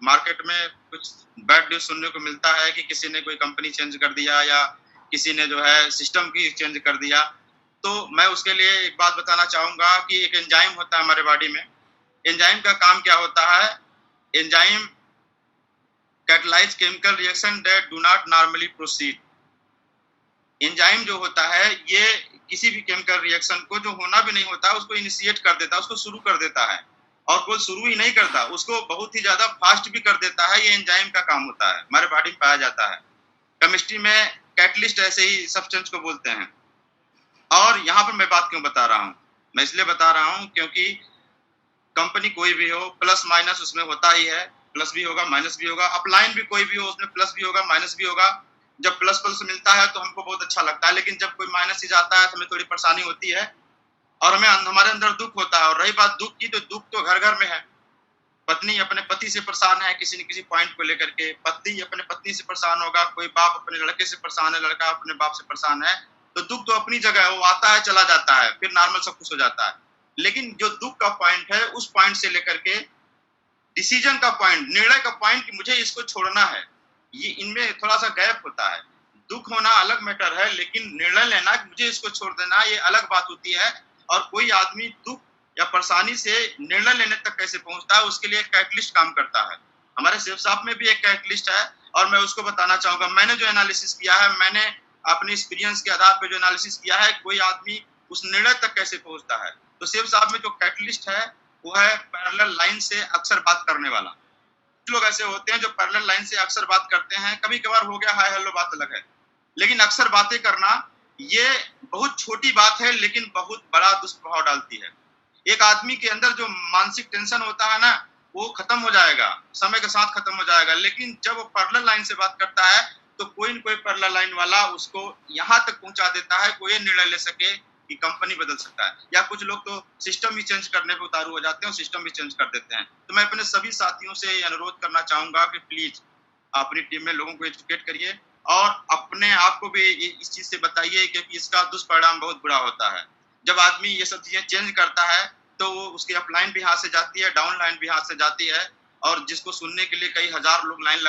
Speaker 1: मार्केट में कुछ बैड न्यूज सुनने को मिलता है कि किसी ने कोई कंपनी चेंज कर दिया या किसी ने जो है सिस्टम की चेंज कर दिया। तो मैं उसके लिए एक बात बताना चाहूंगा कि एक एंजाइम होता है हमारे बॉडी में। एंजाइम का काम क्या होता है? Enzyme catalyse chemical reaction that do not normally proceed. Enzyme जो होता है ये किसी भी केमिकल रिएक्शन को जो होना भी नहीं होता उसको इनिशिएट कर देता है, उसको शुरू कर देता है, और कोई शुरू ही नहीं करता उसको बहुत ही ज्यादा फास्ट भी कर देता है। ये एंजाइम का काम होता है, हमारे बॉडी में पाया जाता है। केमिस्ट्री में कैटलिस्ट ऐसे ही सब्सटेंस को बोलते हैं। और यहाँ पर मैं बात क्यों बता रहा हूँ? मैं इसलिए बता रहा हूँ क्योंकि कंपनी कोई भी हो, प्लस माइनस उसमें होता ही है, प्लस भी होगा माइनस भी होगा। अपलाइन भी कोई भी हो उसमें प्लस भी होगा माइनस भी होगा। जब प्लस प्लस मिलता है तो हमको बहुत अच्छा लगता है, लेकिन जब कोई माइनस ही जाता है तो हमें थोड़ी परेशानी होती है और हमारे अंदर दुख होता है। और रही बात दुख की, तो दुख तो घर घर में है। पत्नी अपने पति से परेशान है किसी न किसी पॉइंट को लेकर के, पति अपने पत्नी से परेशान होगा, कोई बाप अपने लड़के से परेशान है, लड़का अपने बाप से परेशान है। तो दुख तो अपनी जगह है, वो आता है चला जाता है, फिर नॉर्मल सब कुछ हो जाता है। लेकिन जो दुख का पॉइंट है, उस पॉइंट से लेकर के डिसीजन का पॉइंट, निर्णय का पॉइंट कि मुझे इसको छोड़ना है, ये इनमें थोड़ा सा गैप होता है। दुख होना अलग मैटर है, लेकिन निर्णय लेना कि मुझे इसको छोड़ देना, ये अलग बात होती है। और कोई आदमी दुख या परेशानी से निर्णय लेने तक कैसे पहुंचता है, उसके लिए एक कैटलिस्ट काम करता है। हमारे शेफ साहब में भी एक कैटलिस्ट है, और मैं उसको बताना चाहूंगा। मैंने जो एनालिसिस किया है, मैंने अपने एक्सपीरियंस के आधार पर जो एनालिसिस किया है, कोई आदमी उस निर्णय तक कैसे पहुंचता है। तो शेफ साहब में जो कैटलिस्ट है वो है पैरेलल लाइन से अक्सर बात करने वाला। कुछ लोग ऐसे होते हैं जो पैरेलल लाइन से अक्सर बात करते हैं, कभी कभार हो गया हाय हेलो बात अलग है, लेकिन अक्सर बातें करना ये बहुत छोटी बात है, लेकिन बहुत बड़ा दुष्प्रभाव डालती है। एक आदमी के अंदर जो मानसिक टेंशन होता है ना, वो खत्म हो जाएगा, समय के साथ खत्म हो जाएगा। लेकिन जब वो पैरेलल लाइन से बात करता है तो कोई न कोई पैरेलल लाइन वाला उसको यहाँ तक पहुंचा देता है, कोई निर्णय ले सके कि कंपनी बदल सकता है। या कुछ लोग तो सिस्टम ही चेंज करने पे उतारू हो जाते हैं और सिस्टम भी चेंज कर देते हैं। तो मैं अपने सभी साथियों से अनुरोध करना चाहूंगा कि प्लीज अपनी टीम में लोगों को एजुकेट करिए और अपने आप को भी इस चीज से बताइए, क्योंकि इसका दुष्परिणाम बहुत बुरा होता है। जब आदमी ये सब चीजें चेंज करता है तो वो उसकी अपलाइन भी हाथ से जाती है, डाउन लाइन भी हाथ से जाती है, और जिसको सुनने के लिए कई हजार लोग लाइन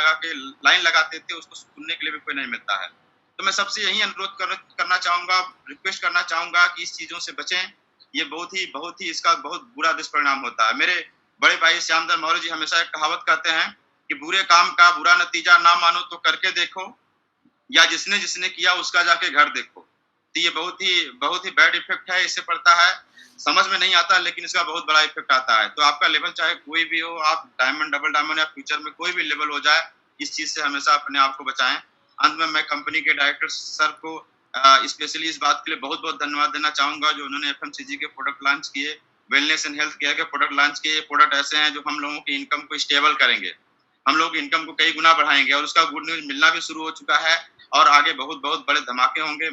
Speaker 1: लगाते थे, उसको सुनने के लिए भी कोई नहीं मिलता है। तो मैं सबसे यही अनुरोध करना चाहूंगा, रिक्वेस्ट करना चाहूंगा कि इस चीजों से बचें। ये बहुत ही इसका बहुत बुरा दुष्परिणाम होता है। मेरे बड़े भाई श्यामधर मौर्य जी हमेशा एक कहावत कहते हैं कि बुरे काम का बुरा नतीजा ना मानो तो करके देखो, या जिसने जिसने किया उसका जाके घर देखो। तो ये बहुत ही बैड इफेक्ट है, इससे पड़ता है, समझ में नहीं आता, लेकिन इसका बहुत बड़ा इफेक्ट आता है। तो आपका लेवल चाहे कोई भी हो, आप डायमंड, डबल डायमंड या फ्यूचर में कोई भी लेवल हो जाए, इस चीज से हमेशा अपने आप को बचाएं। अंत में मैं कंपनी के डायरेक्टर सर को स्पेशली इस बात के लिए बहुत बहुत धन्यवाद देना चाहूंगा जो उन्होंने FMCG के प्रोडक्ट लॉन्च किए, वेलनेस एंड हेल्थ केयर के प्रोडक्ट लॉन्च किए। प्रोडक्ट ऐसे हैं जो हम लोगों की इनकम को स्टेबल करेंगे, हम लोग इनकम को कई गुना बढ़ाएंगे, और उसका गुड न्यूज मिलना भी शुरू हो चुका है, और आगे बहुत बहुत बड़े धमाके होंगे।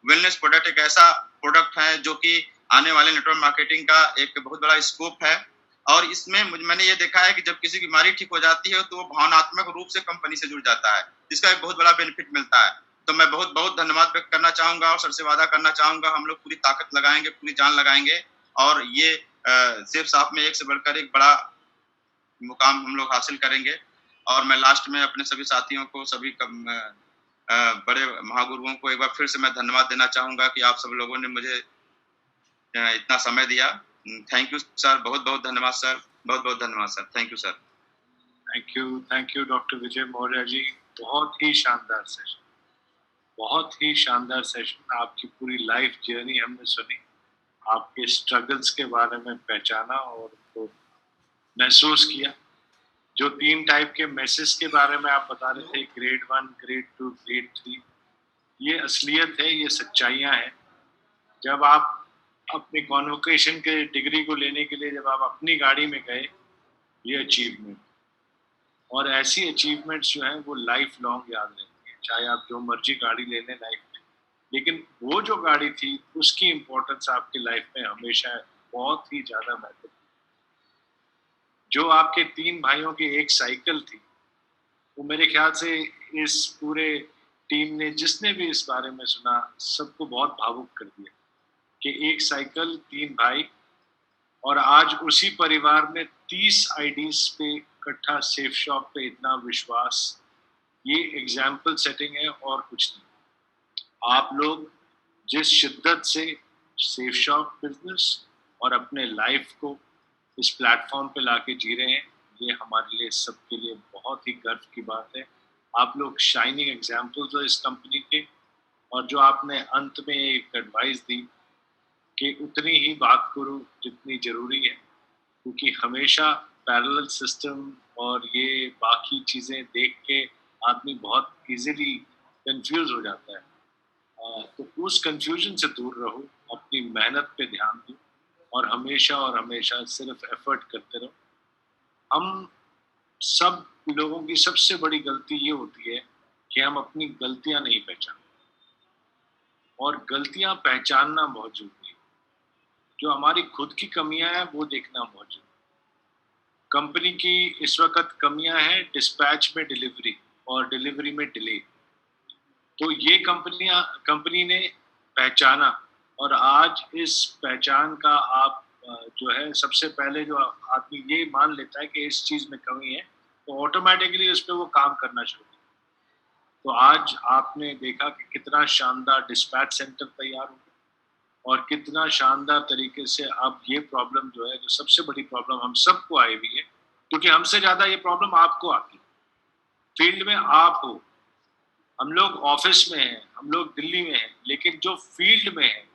Speaker 1: वेलनेस प्रोडक्ट एक ऐसा प्रोडक्ट है जो कि आने वाले नेटवर्क मार्केटिंग का एक बहुत बड़ा स्कोप है। और इसमें मैंने ये देखा है कि जब किसी की बीमारी ठीक हो जाती है तो वो भावनात्मक रूप से कंपनी से जुड़ जाता है, जिसका एक बहुत बड़ा बेनिफिट मिलता है। तो मैं बहुत बहुत धन्यवाद व्यक्त करना चाहूंगा और सर से वादा करना चाहूंगा, हम लोग पूरी ताकत लगाएंगे, पूरी जान लगाएंगे, और ये शेफ साहब में एक से बढ़कर एक बड़ा मुकाम हम लोग हासिल करेंगे। और मैं लास्ट में अपने सभी साथियों को, सभी बड़े महागुरुओं को एक बार फिर से मैं धन्यवाद देना चाहूंगा कि आप सब लोगों ने मुझे इतना समय दिया। थैंक यू सर, बहुत बहुत धन्यवाद सर, बहुत बहुत धन्यवाद sir, thank you sir.
Speaker 2: Thank you doctor Vijay Maurya ji, बहुत ही शानदार सर, बहुत ही शानदार सेशन, आपकी पूरी लाइफ जर्नी हमने सुनी, आपके स्ट्रगल्स के बारे में पहचाना और उनको महसूस किया। जो 3 टाइप के मैसेज के बारे में आप बता रहे थे, ग्रेड 1, ग्रेड 2, ग्रेड 3, ये असलियत है, ये सच्चाइयाँ हैं। जब आप अपनी कॉन्वोकेशन के डिग्री को लेने के लिए जब आप अपनी गाड़ी में गए, ये अचीवमेंट, और ऐसी अचीवमेंट्स जो हैं वो लाइफ लॉन्ग याद रहती हैं, चाहे आप जो मर्जी गाड़ी ले लें लाइफ में, लेकिन वो जो गाड़ी थी उसकी इम्पोर्टेंस आपकी लाइफ में हमेशा बहुत ही ज़्यादा महत्वपूर्ण। जो आपके 3 भाइयों की एक साइकिल थी, वो मेरे ख्याल से इस पूरे टीम ने, जिसने भी इस बारे में सुना, सबको बहुत भावुक कर दिया कि एक साइकिल, 3 भाई, और आज उसी परिवार में 30 आईडीज पे इकट्ठा सेफ शॉप पे इतना विश्वास, ये एग्जाम्पल सेटिंग है और कुछ नहीं। आप लोग जिस शिद्दत से सेफ शॉप बिजनेस और अपने लाइफ को इस प्लेटफॉर्म पे लाके जी रहे हैं, ये हमारे लिए, सबके लिए बहुत ही गर्व की बात है। आप लोग शाइनिंग एग्जाम्पल्स हो इस कंपनी के, और जो आपने अंत में एक एडवाइस दी कि उतनी ही बात करो जितनी ज़रूरी है, क्योंकि हमेशा पैरेलल सिस्टम और ये बाकी चीज़ें देख के आदमी बहुत इजीली कंफ्यूज हो जाता है। तो उस कंफ्यूजन से दूर रहो, अपनी मेहनत पे ध्यान दो और हमेशा सिर्फ एफर्ट करते रहो। हम सब लोगों की सबसे बड़ी गलती ये होती है कि हम अपनी गलतियां नहीं पहचानते, और गलतियां पहचानना बहुत जरूरी है। जो हमारी खुद की कमियां हैं वो देखना बहुत जरूरी है। कंपनी की इस वक्त कमियां हैं डिस्पैच में डिलीवरी और डिलीवरी में डिले। तो ये कंपनी ने पहचाना, और आज इस पहचान का आप जो है, सबसे पहले जो आदमी ये मान लेता है कि इस चीज में कमी है, तो ऑटोमेटिकली उस पर वो काम करना शुरू करता है। तो आज आपने देखा कि कितना शानदार डिस्पैच सेंटर तैयार हो गया, और कितना शानदार तरीके से अब ये प्रॉब्लम जो है, जो सबसे बड़ी प्रॉब्लम हम सबको आई हुई है, क्योंकि हमसे ज्यादा ये प्रॉब्लम आपको आती है। फील्ड में आप हो, हम लोग ऑफिस में हैं, हम लोग दिल्ली में हैं, लेकिन जो फील्ड में है,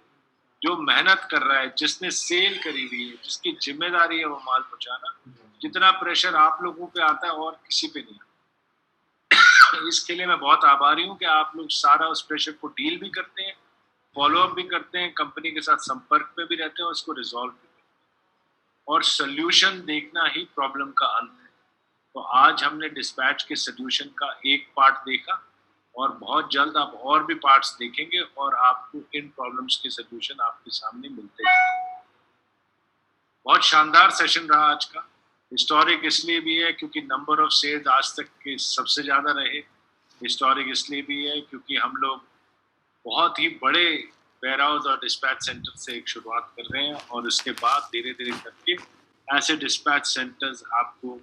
Speaker 2: जो मेहनत कर रहा है, जिसने सेल करी हुई है, जिसकी जिम्मेदारी है वो माल पहुंचाना, जितना प्रेशर आप लोगों पे आता है और किसी पे नहीं आता। इसके लिए मैं बहुत आभारी हूँ कि आप लोग सारा उस प्रेशर को डील भी करते हैं, फॉलो अप भी करते हैं, कंपनी के साथ संपर्क में भी रहते हैं और उसको रिजॉल्व भी करते हैं, और सोल्यूशन देखना ही प्रॉब्लम का अंत है। तो आज हमने डिस्पैच के सोल्यूशन का एक पार्ट देखा, और बहुत जल्द आप और भी पार्ट्स देखेंगे, और आपको इन प्रॉब्लम्स के सोल्यूशन आपके सामने मिलते हैं। बहुत शानदार सेशन रहा आज का। हिस्टोरिक इसलिए भी है क्योंकि नंबर ऑफ सेल्स आज तक के सबसे ज़्यादा रहे। हिस्टोरिक इसलिए भी है क्योंकि हम लोग बहुत ही बड़े वेयर हाउस और डिस्पैच सेंटर से एक शुरुआत कर रहे हैं, और उसके बाद धीरे धीरे करके ऐसे डिस्पैच सेंटर्स आपको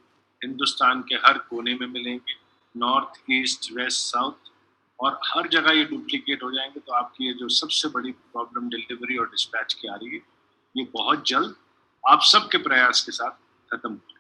Speaker 2: हिंदुस्तान के हर कोने में मिलेंगे, नॉर्थ, ईस्ट, वेस्ट, साउथ, और हर जगह ये डुप्लीकेट हो जाएंगे। तो आपकी ये जो सबसे बड़ी प्रॉब्लम डिलीवरी और डिस्पैच की आ रही है, ये बहुत जल्द आप सबके प्रयास के साथ खत्म हो जाएगी।